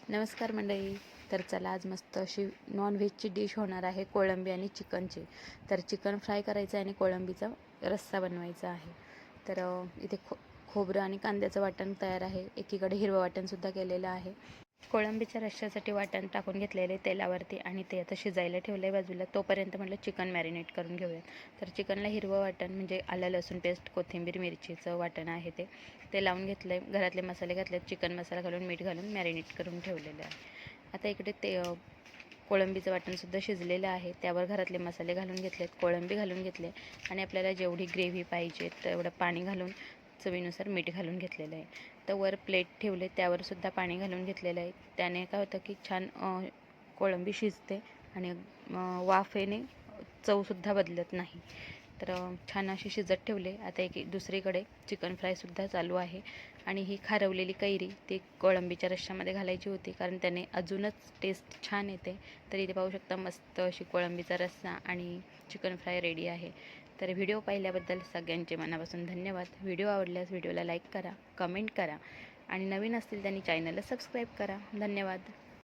नमस्कार मंडळी. तर चला आज मस्त अशी नॉनव्हेजची डिश होणार आहे, कोळंबी आणि चिकनची. तर चिकन फ्राय करायचं आहे आणि कोळंबीचा रस्सा बनवायचा आहे. तर इथे खोबरं आणि कांद्याचं वाटण तयार आहे. एकीकडे हिरवं वाटणसुद्धा केलेलं आहे. कोळंबीच्या रश्श्यासाठी वाटण टाकून घेतलेले तेलावरती आणि ते आता शिजायला ठेवलं आहे बाजूला. तोपर्यंत म्हटलं चिकन मॅरिनेट करून घेऊयात. तर चिकनला हिरवं वाटण म्हणजे आलं लसूण पेस्ट, कोथिंबीर मिरचीचं वाटण आहे ते लावून घेतलं आहे. घरातले मसाले घातले, चिकन मसाला घालून मीठ घालून मॅरिनेट करून ठेवलेलं आहे. आता इकडे कोळंबीचं वाटणसुद्धा शिजलेलं आहे. त्यावर घरातले मसाले घालून घेतलेत, कोळंबी घालून घेतले आणि आपल्याला जेवढी ग्रेव्ही पाहिजे तेवढं पाणी घालून चवीनुसार मीठ घालून घेतलेलं आहे. तर वर प्लेट ठेवले, त्यावरसुद्धा पाणी घालून घेतलेलं आहे. त्याने काय होतं की छान कोळंबी शिजते आणि वाफेने चवसुद्धा बदलत नाही. तर छान अशी शिजत ठेवले. आता दुसरीकडे चिकन फ्रायसुद्धा चालू आहे आणि ही खारवलेली कैरी ती कोळंबीच्या रश्श्यामध्ये घालायची होती, कारण त्याने अजूनच टेस्ट छान येते. तर इथे पाहू शकता मस्त अशी कोळंबीचा रस्सा आणि चिकन फ्राय रेडी आहे. तर व्हिडिओ पाहिल्याबद्दल सगळ्यांचे मनापासून धन्यवाद. व्हिडिओ आवडल्यास व्हिडिओला लाईक करा, कमेंट करा आणि नवीन असतील त्यांनी चॅनलला सबस्क्राईब करा. धन्यवाद.